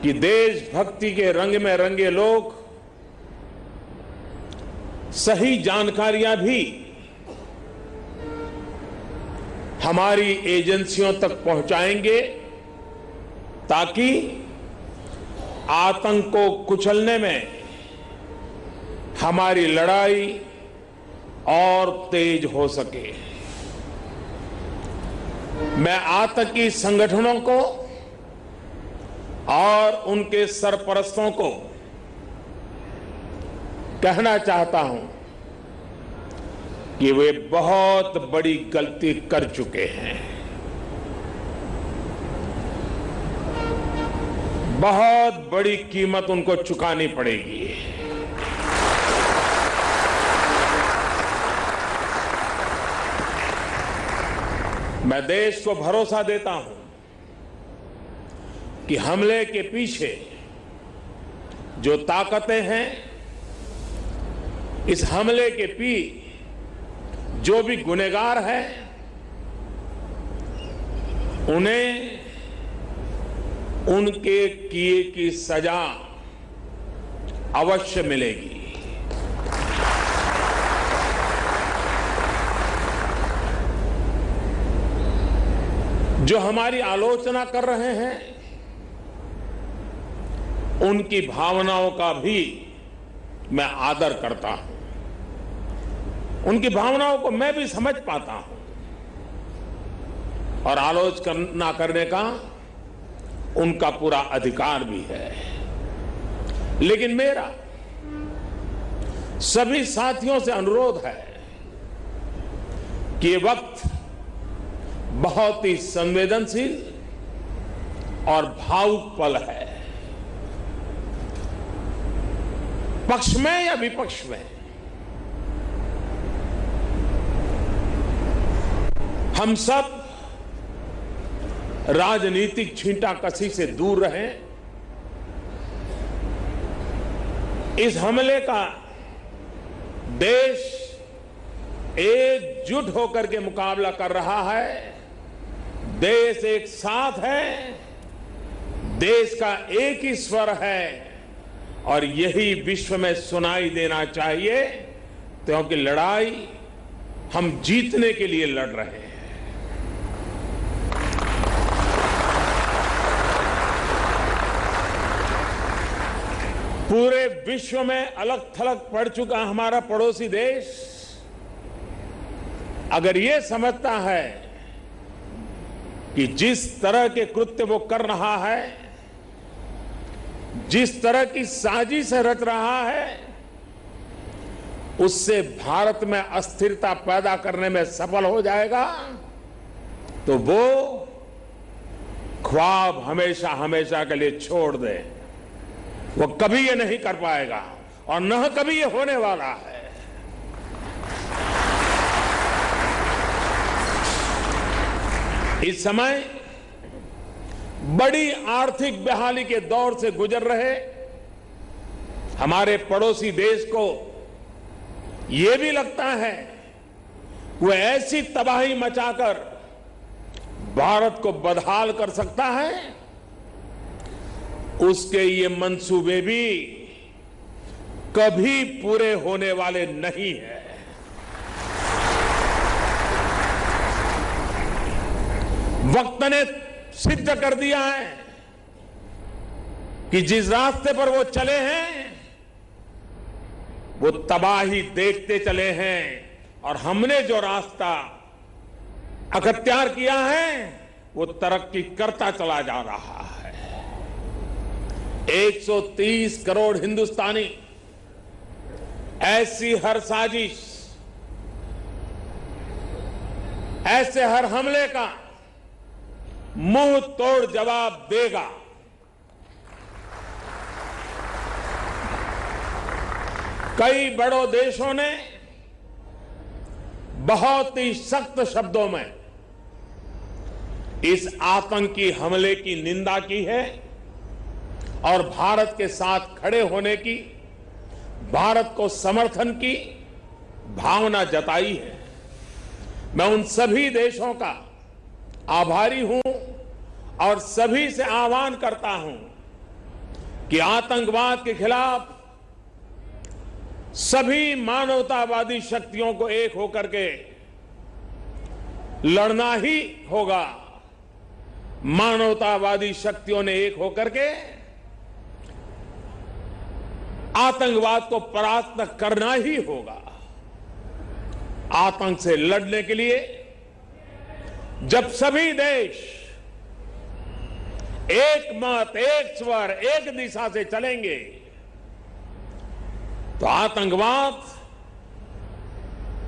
कि देशभक्ति के रंग में रंगे लोग सही जानकारियां भी हमारी एजेंसियों तक पहुंचाएंगे ताकि आतंक को कुचलने में हमारी लड़ाई और तेज हो सके। मैं आतंकी संगठनों को और उनके सरपरस्तों को कहना चाहता हूं कि वे बहुत बड़ी गलती कर चुके हैं। बहुत बड़ी कीमत उनको चुकानी पड़ेगी। मैं देश को भरोसा देता हूं कि हमले के पीछे जो ताकतें हैं, इस हमले के जो भी गुनहगार हैं, उन्हें उनके किए की सजा अवश्य मिलेगी। जो हमारी आलोचना कर रहे हैं, उनकी भावनाओं का भी मैं आदर करता हूं। उनकी भावनाओं को मैं भी समझ पाता हूं और आलोचना करने का उनका पूरा अधिकार भी है। लेकिन मेरा सभी साथियों से अनुरोध है कि ये वक्त बहुत ही संवेदनशील और भावुक पल है। पक्ष में या विपक्ष में, हम सब राजनीतिक छींटाकशी से दूर रहें। इस हमले का देश एकजुट होकर के मुकाबला कर रहा है। देश एक साथ है, देश का एक ही स्वर है और यही विश्व में सुनाई देना चाहिए, क्योंकि लड़ाई हम जीतने के लिए लड़ रहे हैं। पूरे विश्व में अलग थलग पड़ चुका हमारा पड़ोसी देश अगर ये समझता है कि जिस तरह के कृत्य वो कर रहा है, जिस तरह की साजिश रच रहा है, उससे भारत में अस्थिरता पैदा करने में सफल हो जाएगा, तो वो ख्वाब हमेशा हमेशा के लिए छोड़ दे। वो कभी ये नहीं कर पाएगा और न कभी ये होने वाला है। इस समय बड़ी आर्थिक बहाली के दौर से गुजर रहे हमारे पड़ोसी देश को यह भी लगता है वो ऐसी तबाही मचाकर भारत को बदहाल कर सकता है, उसके ये मंसूबे भी कभी पूरे होने वाले नहीं है। वक्त ने सिद्ध कर दिया है कि जिस रास्ते पर वो चले हैं वो तबाही देखते चले हैं और हमने जो रास्ता अख्तियार किया है वो तरक्की करता चला जा रहा है। 130 करोड़ हिंदुस्तानी ऐसी हर साजिश, ऐसे हर हमले का मुंह तोड़ जवाब देगा। कई बड़ों देशों ने बहुत ही सख्त शब्दों में इस आतंकी हमले की निंदा की है और भारत के साथ खड़े होने की, भारत को समर्थन की भावना जताई है। मैं उन सभी देशों का आभारी हूं और सभी से आह्वान करता हूं कि आतंकवाद के खिलाफ सभी मानवतावादी शक्तियों को एक होकर के लड़ना ही होगा। मानवतावादी शक्तियों ने एक होकर के आतंकवाद को परास्त करना ही होगा। आतंक से लड़ने के लिए जब सभी देश एक मत, एक स्वर, एक दिशा से चलेंगे तो आतंकवाद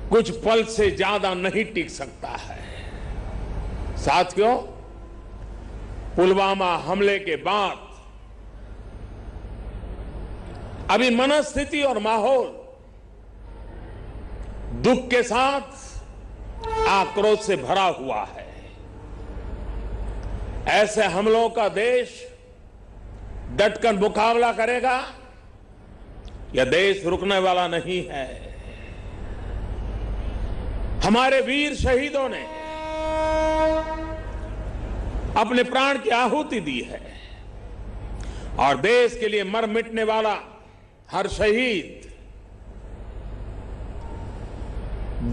कुछ पल से ज्यादा नहीं टिक सकता है। साथियों, पुलवामा हमले के बाद अभी मनस्थिति और माहौल दुख के साथ आक्रोश से भरा हुआ है। ऐसे हमलों का देश डटकर मुकाबला करेगा। यह देश रुकने वाला नहीं है। हमारे वीर शहीदों ने अपने प्राण की आहुति दी है और देश के लिए मर मिटने वाला हर शहीद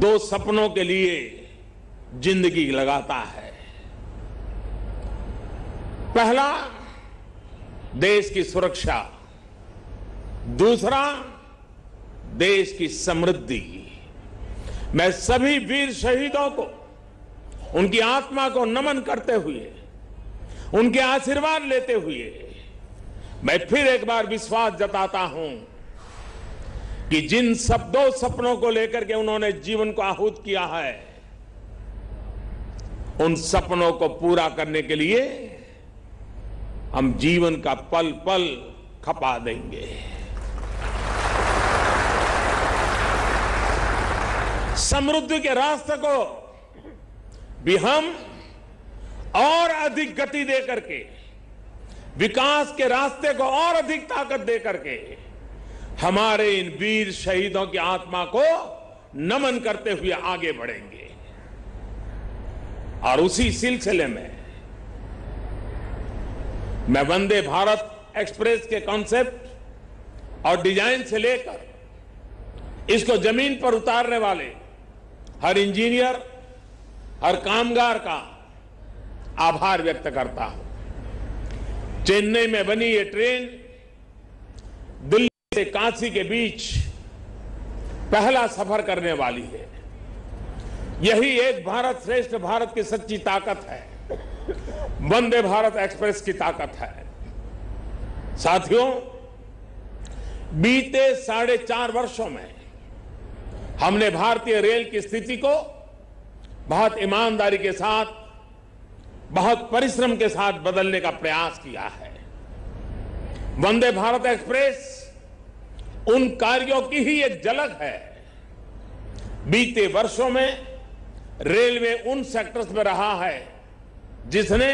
दो सपनों के लिए जिंदगी लगाता है। पहला, देश की सुरक्षा, दूसरा, देश की समृद्धि। मैं सभी वीर शहीदों को उनकी आत्मा को नमन करते हुए, उनके आशीर्वाद लेते हुए मैं फिर एक बार विश्वास जताता हूं कि जिन दो सपनों को लेकर के उन्होंने जीवन को आहूत किया है, उन सपनों को पूरा करने के लिए हम जीवन का पल पल खपा देंगे। समृद्धि के रास्ते को भी हम और अधिक गति दे करके, विकास के रास्ते को और अधिक ताकत दे करके हमारे इन वीर शहीदों की आत्मा को नमन करते हुए आगे बढ़ेंगे। और उसी सिलसिले में मैं वंदे भारत एक्सप्रेस के कॉन्सेप्ट और डिजाइन से लेकर इसको जमीन पर उतारने वाले हर इंजीनियर, हर कामगार का आभार व्यक्त करता हूं। चेन्नई में बनी ये ट्रेन दिल्ली से काशी के बीच पहला सफर करने वाली है। यही एक भारत श्रेष्ठ भारत की सच्ची ताकत है, वंदे भारत एक्सप्रेस की ताकत है। साथियों, बीते 4.5 वर्षों में हमने भारतीय रेल की स्थिति को बहुत ईमानदारी के साथ, बहुत परिश्रम के साथ बदलने का प्रयास किया है। वंदे भारत एक्सप्रेस उन कार्यों की ही एक झलक है। बीते वर्षों में रेलवे उन सेक्टर्स में रहा है जिसने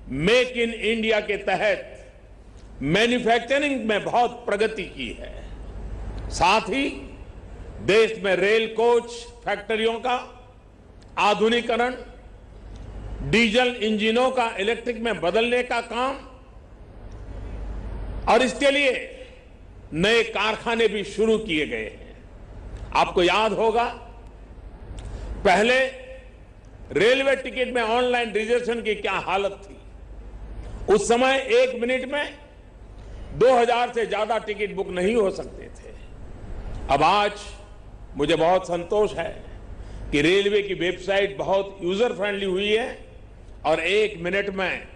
मेक इन इंडिया के तहत मैन्युफैक्चरिंग में बहुत प्रगति की है। साथ ही देश में रेल कोच फैक्ट्रियों का आधुनिकीकरण, डीजल इंजनों का इलेक्ट्रिक में बदलने का काम और इसके लिए नए कारखाने भी शुरू किए गए हैं। आपको याद होगा, पहले रेलवे टिकट में ऑनलाइन रिजर्वेशन की क्या हालत थी। उस समय 1 मिनट में 2000 से ज्यादा टिकट बुक नहीं हो सकते थे। अब आज मुझे बहुत संतोष है कि रेलवे की वेबसाइट बहुत यूजर फ्रेंडली हुई है और 1 मिनट में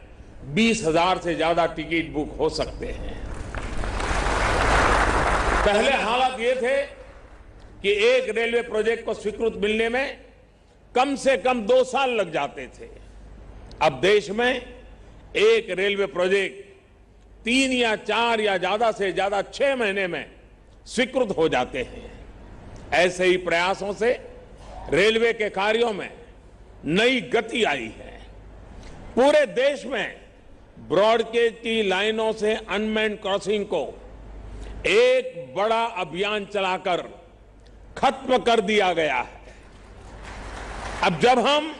20,000 से ज्यादा टिकट बुक हो सकते हैं। पहले हालात ये थे कि एक रेलवे प्रोजेक्ट को स्वीकृत मिलने में कम से कम 2 साल लग जाते थे। अब देश में एक रेलवे प्रोजेक्ट 3 या 4 या ज्यादा से ज्यादा 6 महीने में स्वीकृत हो जाते हैं। ऐसे ही प्रयासों से रेलवे के कार्यों में नई गति आई है। पूरे देश में ब्रॉडगेज की लाइनों से अनमैन्ड क्रॉसिंग को एक बड़ा अभियान चलाकर खत्म कर दिया गया है। अब जब हम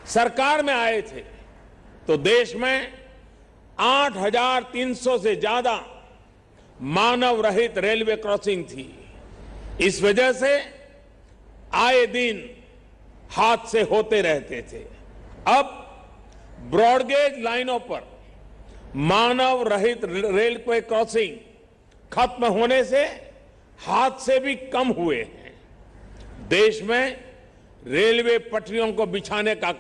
सरकार में आए थे तो देश में 8,300 से ज्यादा मानव रहित रेलवे क्रॉसिंग थी। इस वजह से आए दिन हादसे होते रहते थे। अब ब्रॉडगेज लाइनों पर मानव रहित रेलवे क्रॉसिंग खत्म होने से हादसे भी कम हुए हैं। देश में रेलवे पटरियों को बिछाने का